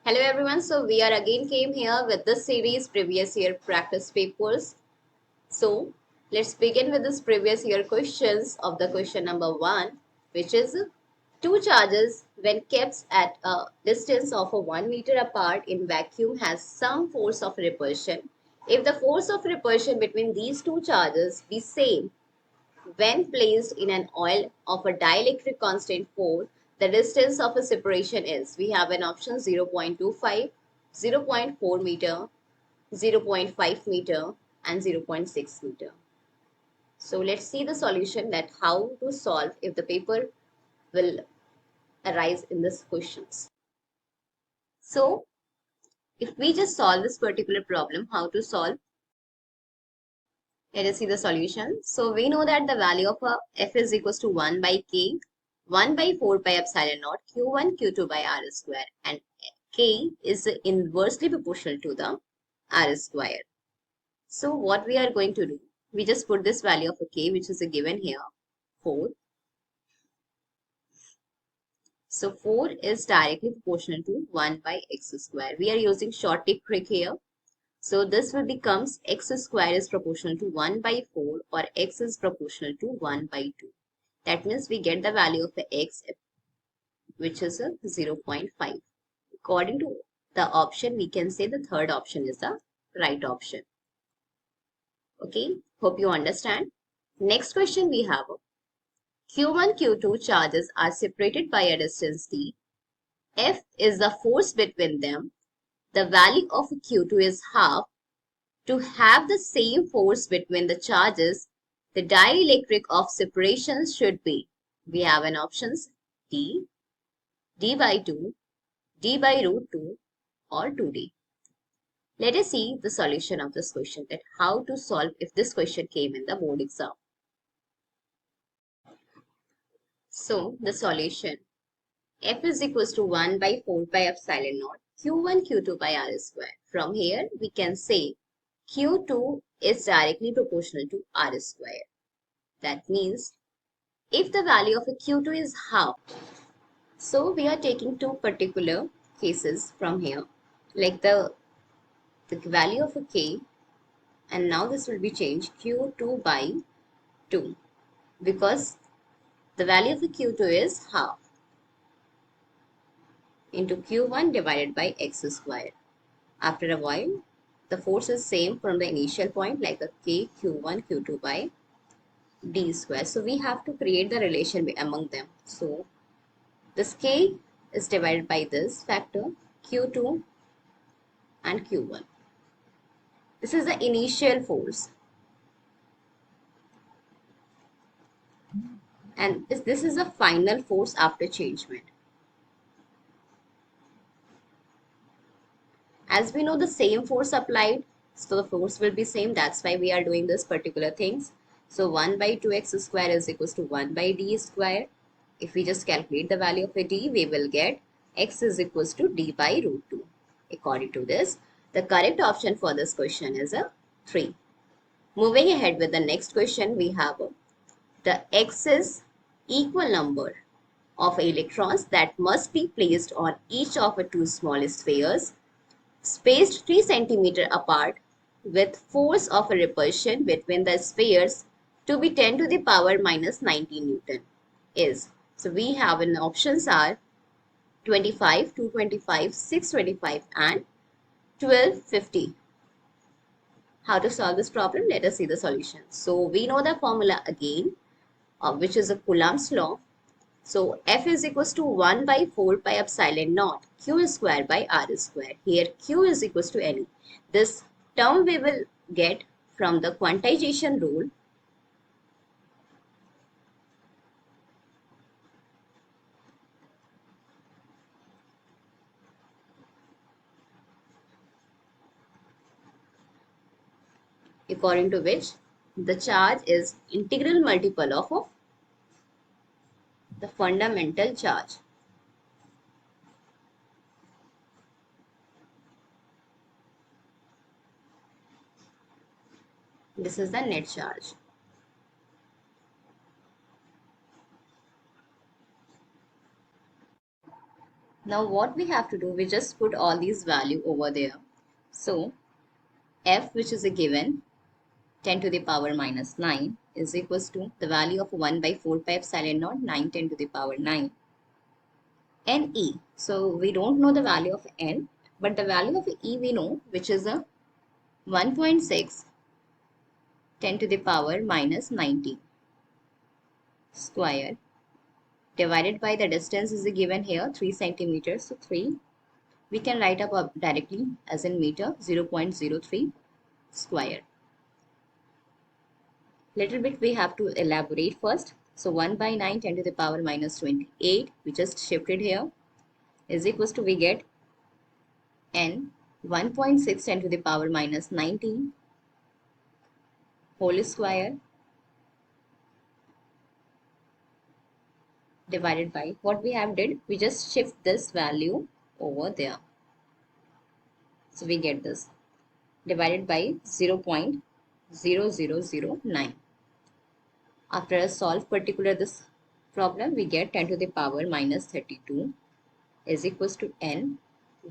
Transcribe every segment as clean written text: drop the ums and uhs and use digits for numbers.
Hello everyone, so we are again came here with this series previous year practice papers. So let's begin with this previous year questions of the question number 1, which is two charges when kept at a distance of 1 meter apart in vacuum has some force of repulsion. If the force of repulsion between these two charges be same when placed in an oil of a dielectric constant 4, the distance of a separation is, we have an option 0.25, 0.4 meter, 0.5 meter and 0.6 meter. So let's see the solution, that how to solve if the paper will arise in this questions. So if we just solve this particular problem, how to solve? Let us see the solution. So we know that the value of f is equals to 1 by k, 1 by 4 pi epsilon naught, q1, q2 by r square, and k is inversely proportional to the r square. So what we are going to do, we just put this value of a k, which is given here, 4. So 4 is directly proportional to 1 by x square. We are using short trick here. So this will becomes x square is proportional to 1 by 4 or x is proportional to 1 by 2. That means we get the value of the x, which is a 0.5. According to the option, we can say the third option is the right option. Okay, hope you understand. Next question we have. Q1, Q2 charges are separated by a distance d. F is the force between them. The value of Q2 is half. To have the same force between the charges, the dielectric of separation should be, we have an options d, d by 2, d by root 2 or 2d. Let us see the solution of this question, that how to solve if this question came in the board exam. So the solution, f is equals to 1 by 4 pi epsilon naught, q1 q2 by r square. From here we can say q2 is directly proportional to r square. That means if the value of a q2 is half, so we are taking two particular cases from here, like the value of a k, and now this will be changed q2 by 2, because the value of a q2 is half into q1 divided by x square. After a while, the force is same from the initial point, like a k q1 q2 by d square. So we have to create the relation among them. So this k is divided by this factor q2 and q1. This is the initial force, and this is the final force after changement. As we know the same force applied, so the force will be same. That's why we are doing this particular things. So 1 by 2x square is equals to 1 by d square. If we just calculate the value of a d, we will get x is equals to d by root 2. According to this, the correct option for this question is a 3. Moving ahead with the next question, we have the x is equal number of electrons that must be placed on each of the two small spheres spaced 3 cm apart with force of a repulsion between the spheres to be 10 to the power minus 19 Newton is. So we have an options are 25, 225, 625 and 1250. How to solve this problem? Let us see the solution. So we know the formula again, which is a Coulomb's law. So F is equals to 1 by 4 pi epsilon naught Q square by R square. Here Q is equals to N. This term we will get from the quantization rule. According to which the charge is integral multiple of the fundamental charge. This is the net charge. Now what we have to do, we just put all these value over there. So F, which is a given 10 to the power minus 9, is equals to the value of 1 by 4 pi epsilon naught 9 10 to the power 9. Ne. So we don't know the value of N, but the value of E we know, which is a 1.6 10 to the power minus 90 square divided by the distance is given here 3 centimeters. So 3 we can write up directly as in meter, 0.03 square. Little bit we have to elaborate first. So 1 by 9 10 to the power minus 28, we just shifted here, is equals to, we get N 1.6 10 to the power minus 19 whole square divided by what we have did, we just shift this value over there. So we get this divided by 0.0009. After I solve particular this problem, we get 10 to the power minus 32 is equals to N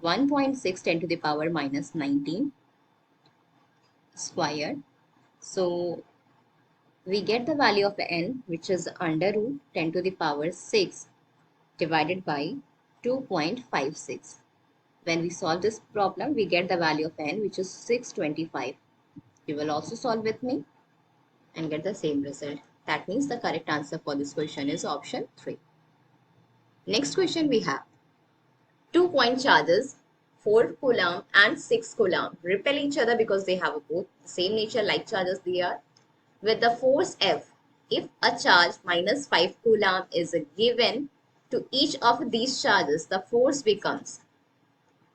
1.6 10 to the power minus 19 square. So we get the value of N, which is under root 10 to the power 6 divided by 2.56. When we solve this problem, we get the value of N, which is 625. You will also solve with me and get the same result. That means the correct answer for this question is option 3. Next question we have 2 point charges 4 coulomb and 6 coulomb repel each other because they have both the same nature, like charges they are, with the force F. If a charge minus 5 coulomb is given to each of these charges, the force becomes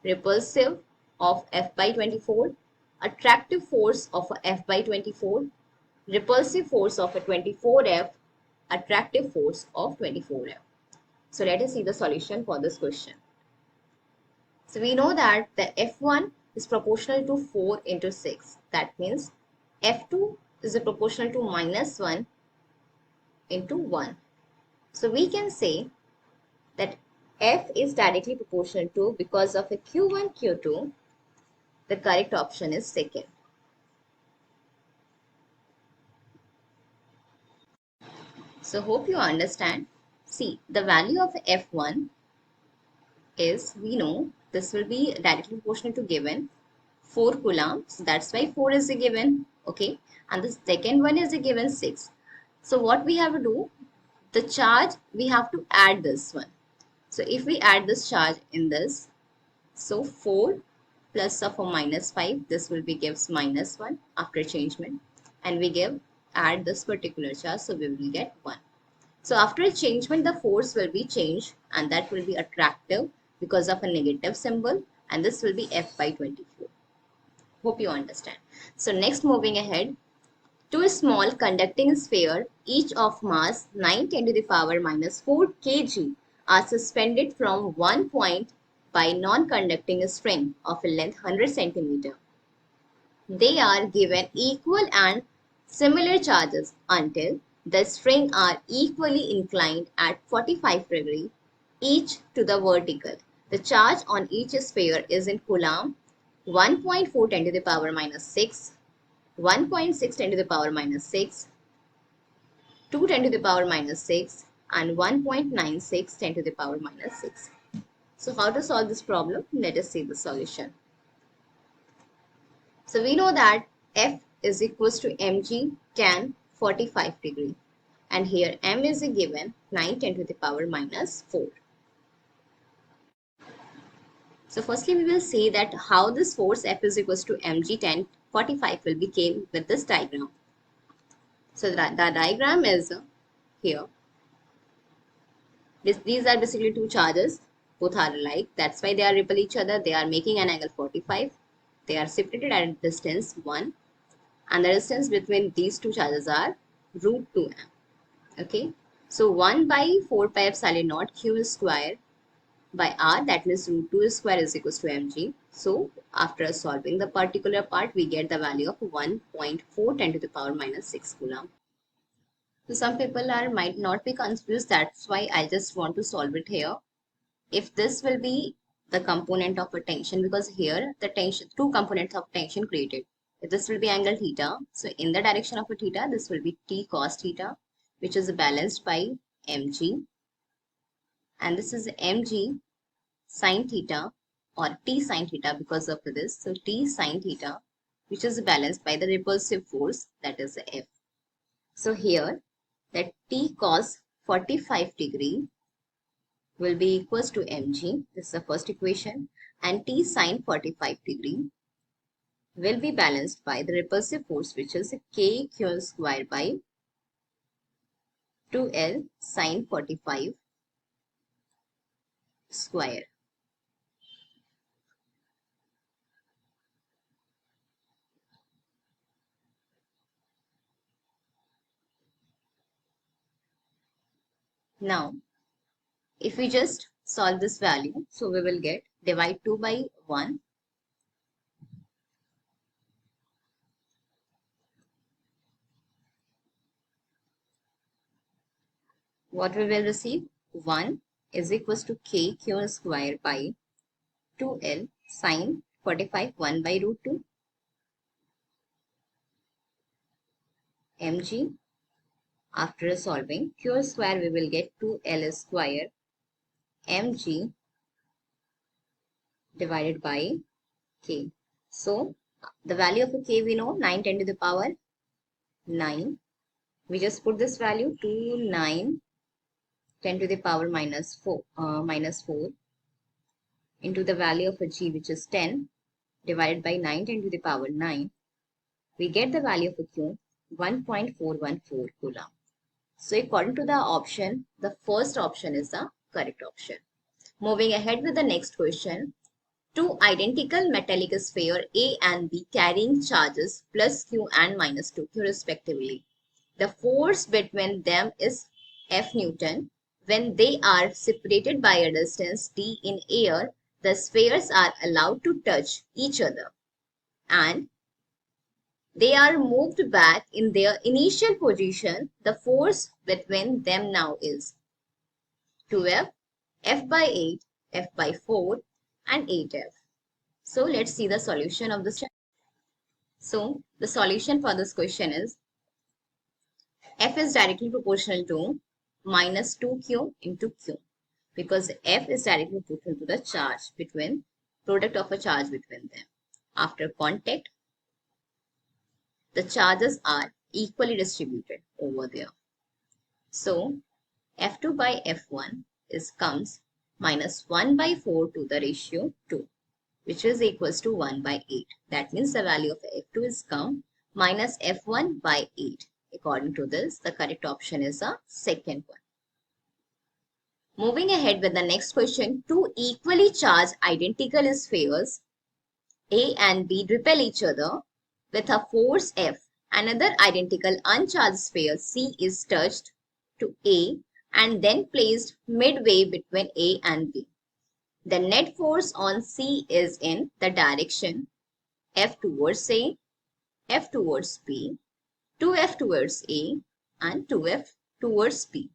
repulsive of F by 24, attractive force of F by 24, repulsive force of a 24F, attractive force of 24F. So let us see the solution for this question. So we know that the F1 is proportional to 4 into 6. That means F2 is proportional to minus 1 into 1. So we can say that F is directly proportional to, because of a Q1, Q2, the correct option is second. So hope you understand. See, the value of F1 is, we know this will be directly proportional to given 4 coulombs. That's why 4 is a given. Okay. And the second one is a given 6. So what we have to do, the charge, we have to add this one. So if we add this charge in this, so 4 plus of a minus 5, this will be gives minus 1 after changement, and we add this particular charge, so we will get 1. So after a changement, the force will be changed, and that will be attractive because of a negative symbol, and this will be F by 24. Hope you understand. So next, moving ahead, two small conducting sphere, each of mass 9 10 to the power minus 4 kg, are suspended from one point by non-conducting string of a length 100 centimeter. They are given equal and similar charges until the string are equally inclined at 45 degrees each to the vertical. The charge on each sphere is in coulomb 1.4 10 to the power minus 6, 1.6 10 to the power minus 6, 2 10 to the power minus 6, and 1.96 10 to the power minus 6. So how to solve this problem? Let us see the solution. So we know that F is equals to mg tan 45 degree, and here m is a given 9 10 to the power minus 4. So firstly we will see that how this force F is equals to mg tan 45 will become with this diagram. So the diagram is here. These are basically two charges, both are alike, that's why they are repel each other. They are making an angle 45. They are separated at a distance 1, and the distance between these two charges are root 2m. Okay, so 1 by 4 pi epsilon naught q square by r, that means root 2 square is equals to mg. So after solving the particular part, we get the value of 1.4 10 to the power minus 6 coulomb. So some people might not be confused, that's why I just want to solve it here. if this will be the component of a tension, because here the tension, two components of tension created. If this will be angle theta, so in the direction of a theta, this will be T cos theta, which is balanced by mg, and this is mg sine theta or T sine theta because of this. So T sine theta, which is balanced by the repulsive force, that is F. So here that T cos 45 degree will be equals to mg. This is the first equation. And T sine 45 degree will be balanced by the repulsive force, which is k q square by 2l sine 45 square. Now, if we just solve this value, so we will get divide 2 by 1. What we will receive? 1 is equals to k q square by 2l sine 45 1 by root 2 mg. After solving q square, we will get 2l square mg divided by k. So the value of a k we know, 9 10 to the power 9. We just put this value 2 9 10 to the power minus 4 into the value of a g, which is 10, divided by 9 10 to the power 9. We get the value of a q, 1.414 coulomb. So according to the option, the first option is the correct option. Moving ahead with the next question. Two identical metallic sphere A and B carrying charges plus q and minus 2q respectively. The force between them is F Newton. When they are separated by a distance d in air, the spheres are allowed to touch each other and they are moved back in their initial position. The force between them now is 2F, F by 8, F by 4 and 8F. So let's see the solution of this. So the solution for this question is F is directly proportional to minus 2Q into Q, because F is directly proportional to the charge between, product of a charge between them. After contact, the charges are equally distributed over there. So F2 by F1 comes minus 1 by 4 to the ratio 2, which is equals to 1 by 8. That means the value of F2 is come minus F1 by 8. According to this, the correct option is the second one. Moving ahead with the next question, two equally charged identical spheres A and B repel each other with a force F. Another identical uncharged sphere C is touched to A and then placed midway between A and B. The net force on C is in the direction F towards A, F towards B, 2F towards A and 2F towards B.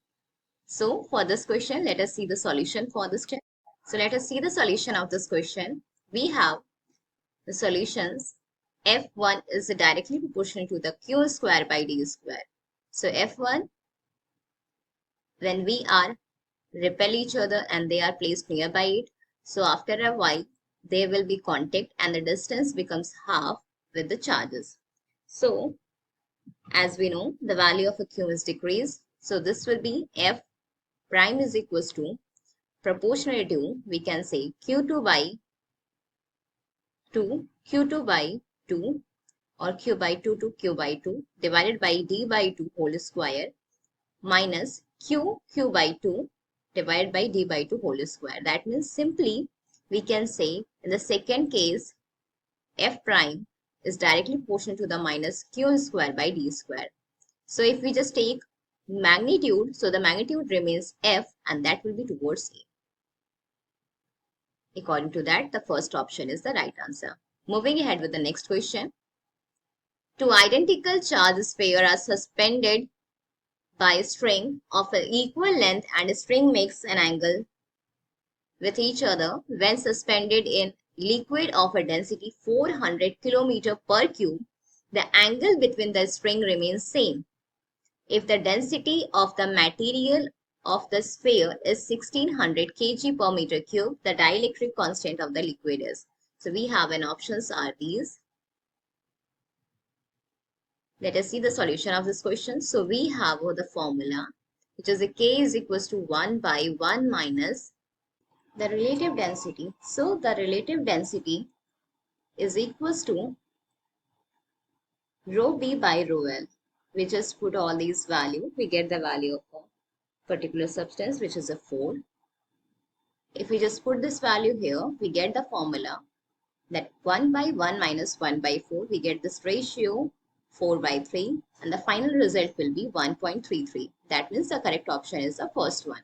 So for this question, let us see the solution for this question. So let us see the solution of this question. We have the solutions. F1 is directly proportional to the Q square by D square. So F1, when we are repel each other and they are placed nearby it, so after a while, there will be contact and the distance becomes half with the charges. So as we know, the value of a Q is decreased. So this will be F prime is equals to proportionally to, we can say Q2 by 2, Q2 by 2 or Q by 2 to Q by 2 divided by D by 2 whole square minus Q by 2 divided by D by 2 whole square. That means simply we can say in the second case, F prime is directly proportional to the minus Q square by D square. So if we just take magnitude, so the magnitude remains F and that will be towards A. According to that, the first option is the right answer. Moving ahead with the next question. Two identical charged spheres are suspended by a string of an equal length and a string makes an angle with each other when suspended in liquid of a density 400 km per cube, the angle between the spring remains same. If the density of the material of the sphere is 1600 kg per meter cube, the dielectric constant of the liquid is. So we have an options are these. Let us see the solution of this question. So we have the formula, which is a K is equals to 1 by 1 minus the relative density. So the relative density is equals to rho B by rho L. We just put all these value. We get the value of a particular substance, which is a 4. If we just put this value here, we get the formula that 1 by 1 minus 1 by 4. We get this ratio 4 by 3, and the final result will be 1.33. That means the correct option is the first one.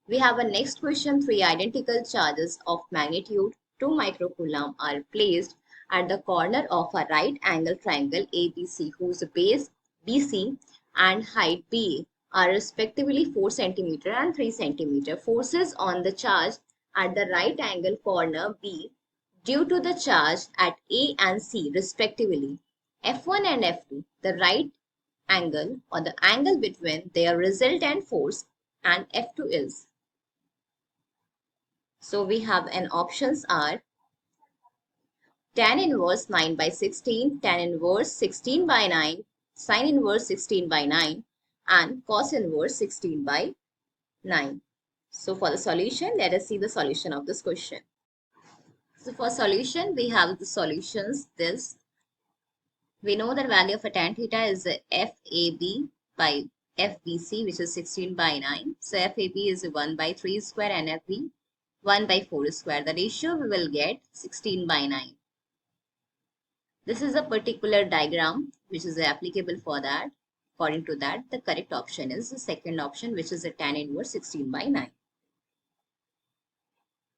We have a next question. 3 identical charges of magnitude 2 microcoulomb are placed at the corner of a right angle triangle ABC whose base BC and height BA are respectively 4 cm and 3 cm. Forces on the charge at the right angle corner B due to the charge at A and C respectively. F1 and F2, the right angle or the angle between their resultant force, and F2 is. So we have an options are tan inverse 9 by 16, tan inverse 16 by 9, sin inverse 16 by 9, and cos inverse 16 by 9. So for the solution, let us see the solution of this question. So for solution, we have the solutions this. We know that value of a tan theta is FAB by FBC, which is 16 by 9. So FAB is 1 by 3 square and FB 1 by 4 square. The ratio we will get 16 by 9. This is a particular diagram which is applicable for that. According to that, the correct option is the second option, which is a tan inverse 16 by 9.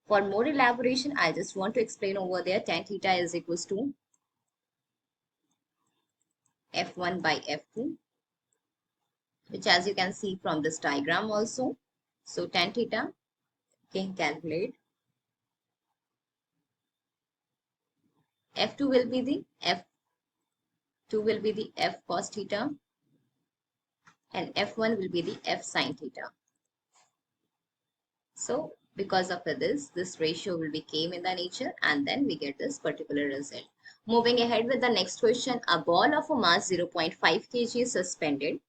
For more elaboration, I just want to explain over there tan theta is equals to F1 by F2, which as you can see from this diagram also. So tan theta, you can calculate. F2 will be the F cos theta, and F1 will be the F sin theta. So because of this ratio will be came in the nature, and then we get this particular result. Moving ahead with the next question, a ball of a mass 0.5 kg is suspended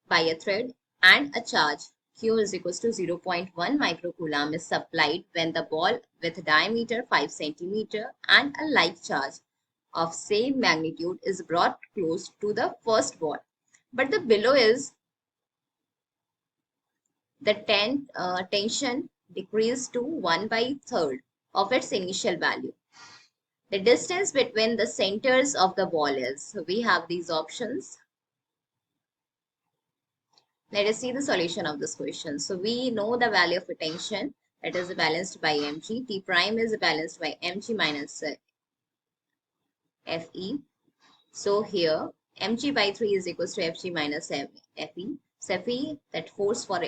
by a thread and a charge Q is equals to 0.1 microcoulomb is supplied when the ball with diameter 5 cm and a like charge of same magnitude is brought close to the first ball. But the below is the tension decreased to 1 by third of its initial value. The distance between the centers of the ball is. So we have these options. Let us see the solution of this question. So we know the value of a tension, that is balanced by mg. T prime is balanced by mg minus Fe. So here mg by 3 is equals to Fg minus Fe. So Fe, that force for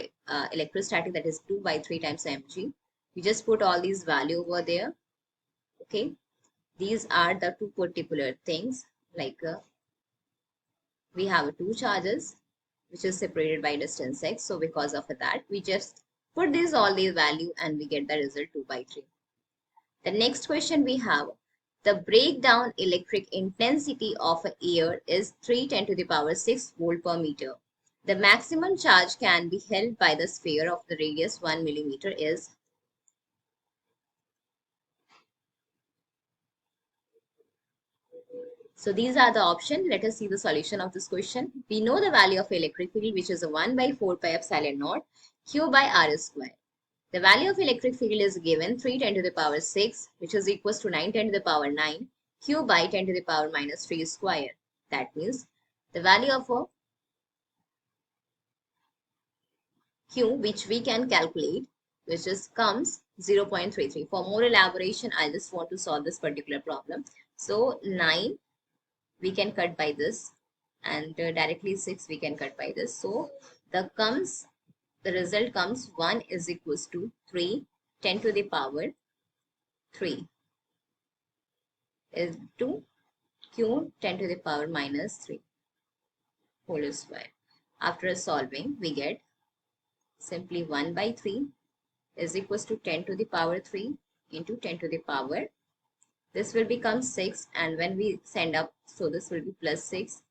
electrostatic, that is 2 by 3 times mg. We just put all these value over there. Okay. These are the two particular things, like we have two charges which is separated by distance x. So because of that, we just put this all these value and we get the result 2 by 3. The next question we have, the breakdown electric intensity of air is 310 to the power 6 volt per meter. The maximum charge can be held by the sphere of the radius 1 millimeter is. So these are the options. Let us see the solution of this question. We know the value of electric field, which is a 1 by 4 pi epsilon naught Q by R square. The value of electric field is given 310 to the power 6, which is equals to 910 to the power 9 Q by 10 to the power minus 3 square. That means the value of a Q, which we can calculate, which is comes 0.33. For more elaboration, I just want to solve this particular problem. So 9 we can cut by this, and directly 6 we can cut by this. So the result comes 1 is equals to 3 10 to the power 3 is to q 10 to the power minus 3 whole square. After solving, we get simply 1 by 3 is equals to 10 to the power 3 into 10 to the power. This will become 6, and when we send up, so this will be plus 6,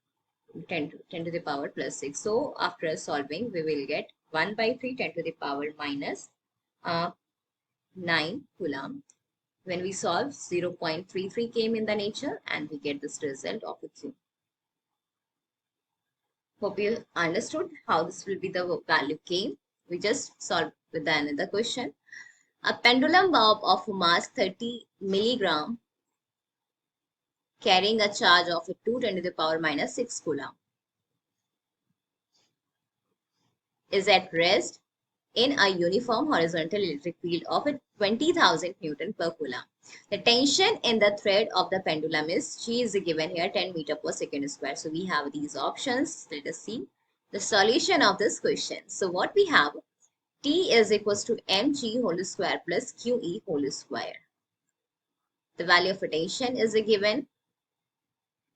10 to the power plus 6. So after solving, we will get 1 by 3 10 to the power minus 9 coulomb. When we solve, 0.33 came in the nature, and we get this result of a Q. Hope you understood how this will be the value came. We just solved with another question. A pendulum bob of mass 30 milligram carrying a charge of 2 10 to the power minus 6 coulomb is at rest in a uniform horizontal electric field of 20,000 Newton per coulomb. The tension in the thread of the pendulum is, G is given here 10 meter per second square. So we have these options. Let us see the solution of this question. So what we have, T is equals to mg whole square plus QE whole square. The value of tension is given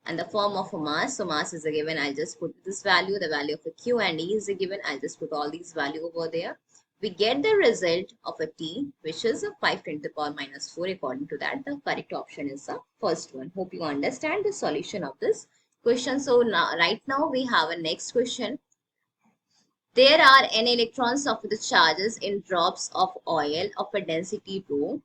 and the form of a mass. So mass is given. I'll just put this value. The value of a Q and E is given. I'll just put all these value over there. We get the result of a T, which is a 5 10 to the power minus 4. According to that, the correct option is the first one. Hope you understand the solution of this question. So now, right now we have a next question. There are n electrons of the charges in drops of oil of a density rho.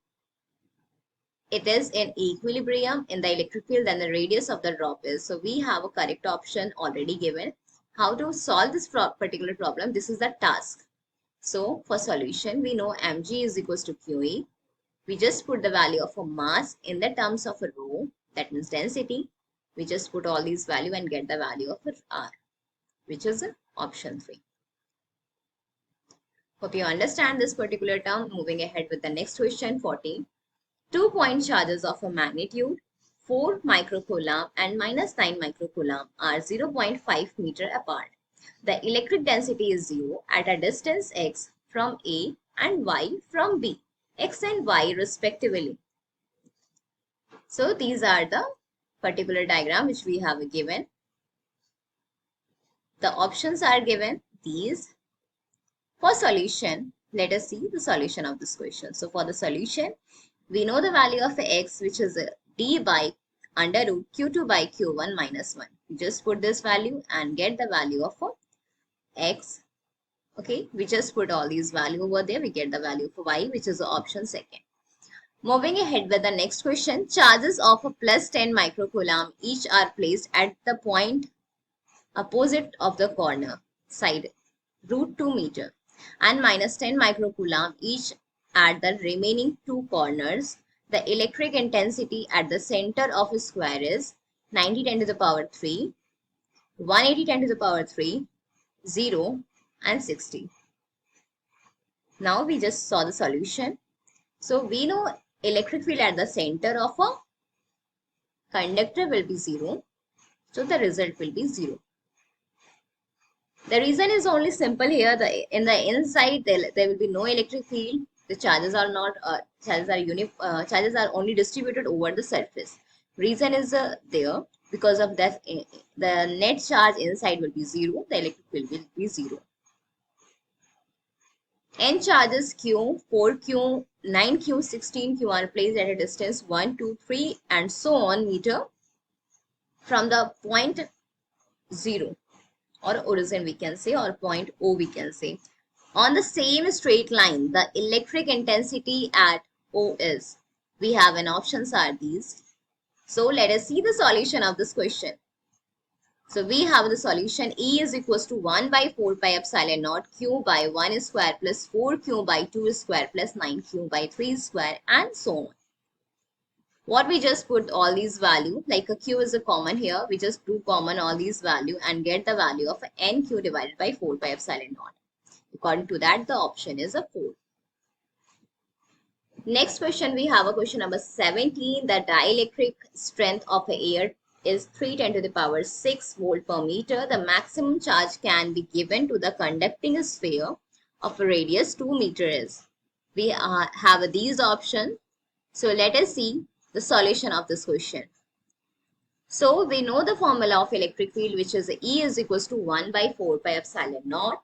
It is in equilibrium in the electric field, then the radius of the drop is. So we have a correct option already given. How to solve this particular problem? This is the task. So for solution, we know mg is equals to QE. We just put the value of a mass in the terms of a rho, that means density. We just put all these value and get the value of R, which is option 3. Hope you understand this particular term. Moving ahead with the next question, 14. 2-point charges of a magnitude 4 microcoulomb and minus 9 microcoulomb are 0.5 meter apart. The electric density is 0 at a distance x from A and y from B, x and y respectively. So these are the particular diagram which we have given. The options are given these. For solution, let us see the solution of this question. So for the solution, we know the value of x, which is d by under root q2 by q1 minus 1. We just put this value and get the value of x. Okay, we just put all these value over there. We get the value for y, which is the option second. Moving ahead with the next question, charges of a plus 10 microcoulomb each are placed at the point opposite of the corner side, root 2 meter, and minus 10 microcoulomb each at the remaining two corners. The electric intensity at the center of a square is 90 10 to the power 3, 180 10 to the power 3, 0 and 60. Now we just saw the solution. So we know electric field at the center of a conductor will be 0. So the result will be 0. The reason is only simple here. In the inside there will be no electric field. The charges are not charges are only distributed over the surface. Reason is there because of that the net charge inside will be 0. The electric field will be 0. N charges Q, 4Q, 9Q, 16Q are placed at a distance 1, 2, 3 and so on meter from the point 0 or origin we can say, or point O we can say. On the same straight line, the electric intensity at O is. We have an options are these. So let us see the solution of this question. So we have the solution. E is equals to 1 by 4 pi epsilon naught Q by 1 square plus 4Q by 2 square plus 9Q by 3 square and so on. What we just put all these value, like a Q is a common here, we just do common all these value and get the value of NQ divided by 4 pi epsilon naught. According to that, the option is a 4. Next question, we have a question number 17. The dielectric strength of air is 310 to the power 6 volt per meter. The maximum charge can be given to the conducting sphere of a radius 2 meter is. we have these options. So let us see the solution of this question. So we know the formula of electric field, which is E is equals to 1 by 4 pi epsilon naught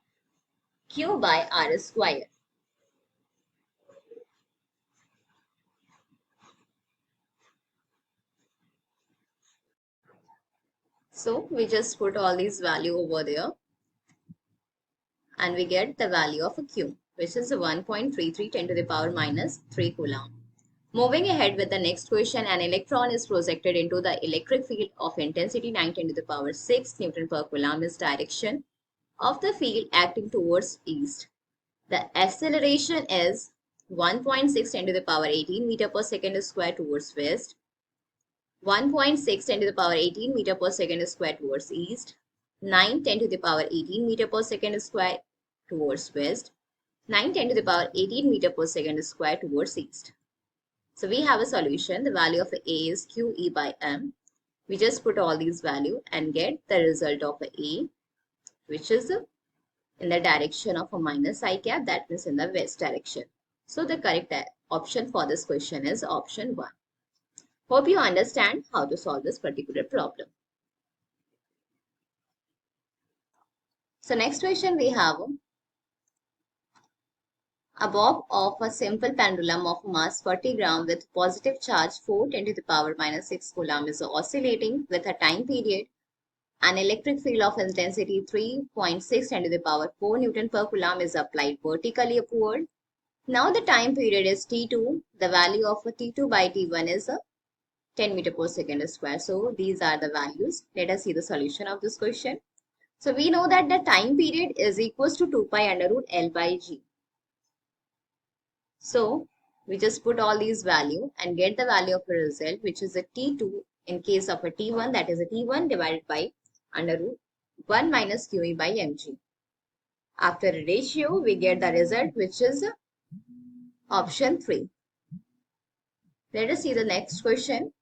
Q by R square. So we just put all these value over there and we get the value of a Q, which is 1.33 10 to the power minus 3 coulomb. Moving ahead with the next question, an electron is projected into the electric field of intensity 9 10 to the power 6 Newton per coulomb is direction of the field acting towards east. The acceleration is 1.6 10 to the power 18 meter per second square towards west, 1.6 10 to the power 18 meter per second square towards east, 9 10 to the power 18 meter per second square towards west, 9 10 to the power 18 meter per second square towards east. So we have a solution. The value of A is QE by M. We just put all these values and get the result of A, which is in the direction of a minus I cap, that means in the west direction. So the correct option for this question is option 1. Hope you understand how to solve this particular problem. So next question we have a bob of a simple pendulum of mass 40 gram with positive charge 4 10 to the power minus 6 coulomb is oscillating with a time period. An electric field of intensity 3.6 10 to the power 4 Newton per coulomb is applied vertically upward. Now the time period is T2. The value of a T2 by T1 is 10 meter per second square. So these are the values. Let us see the solution of this question. So we know that the time period is equals to 2 pi under root L by G. So we just put all these value and get the value of the result, which is a T2 in case of a T1, that is a T1 divided by under root 1 minus QE by mg. After a ratio, we get the result, which is option 3. Let us see the next question.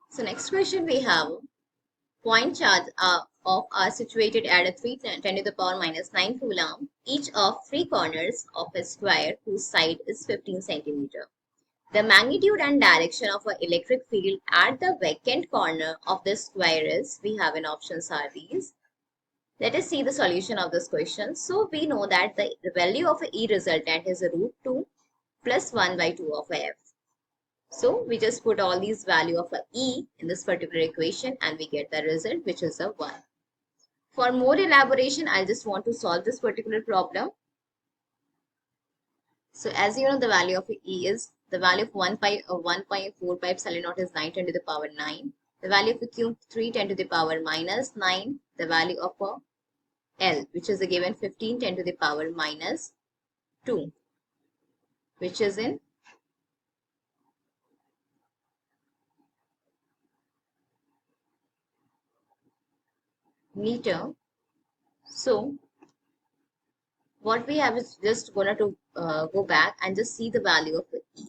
So next question we have point charge of are situated at a 10 to the power minus 9 coulomb, each of 3 corners of a square whose side is 15 centimeter. The magnitude and direction of an electric field at the vacant corner of the square is, we have in options are these. Let us see the solution of this question. So we know that the value of E resultant is root 2 plus 1 by 2 of F. So we just put all these value of E in this particular equation and we get the result, which is a 1. For more elaboration, I just want to solve this particular problem. So as you know, the value of E is the value of 1.4 pi epsilon naught is 9 10 to the power 9. The value of Q 3 10 to the power minus 9. The value of L, which is given 15 10 to the power minus 2, which is in meter. So what we have is just going to go back and just see the value of E.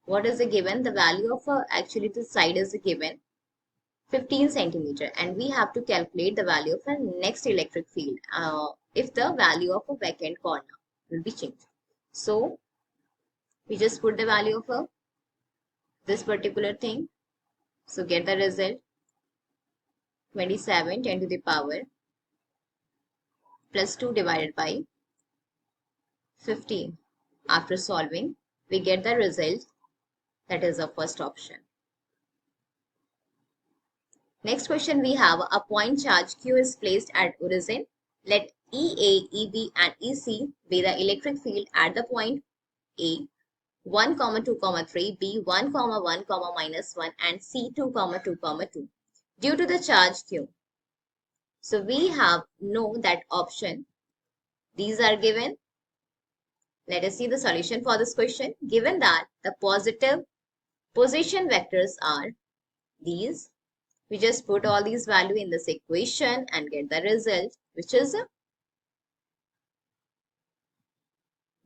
What is the given? The value of actually the side is given 15 centimeter, and we have to calculate the value of a next electric field if the value of a vacant corner will be changed. So we just put the value of this particular thing. So get the result 27 10 to the power plus 2 divided by 15. After solving, we get the result, that is the first option. Next question we have a point charge Q is placed at origin. Let EA, EB and EC be the electric field at the point A 1, 2, 3, B 1, 1, minus 1 and C 2, 2, 2 due to the charge Q. So we have know that option. These are given. Let us see the solution for this question. Given that the positive position vectors are these, we just put all these value in this equation and get the result, which is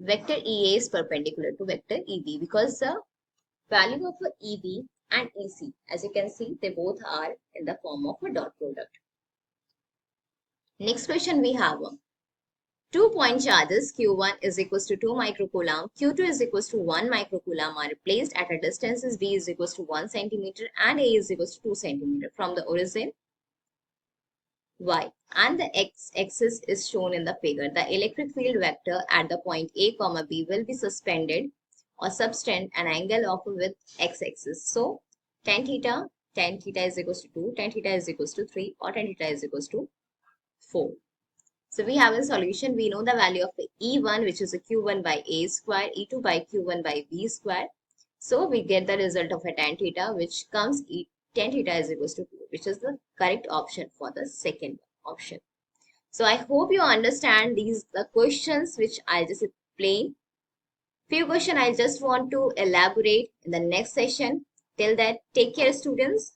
vector EA is perpendicular to vector EB, because the value of EB and EC, as you can see, they both are in the form of a dot product. Next question we have Two point charges Q1 is equals to 2 microcoulomb, Q2 is equals to 1 microcoulomb are placed at a distances V is equals to 1 centimeter and A is equals to 2 centimeter from the origin Y, and the x-axis is shown in the figure. The electric field vector at the point A comma B will be suspended or subtend an angle of with x-axis. So tan theta is equals to 2, tan theta is equals to 3 or tan theta is equals to 4. So we have a solution. We know the value of E1, which is a Q1 by A square, E2 by Q1 by B square. So we get the result of a tan theta, which comes tan theta is equals to 2, which is the correct option for the second option. So I hope you understand the questions which I just explained. Few questions I just want to elaborate in the next session. Till that, take care, students.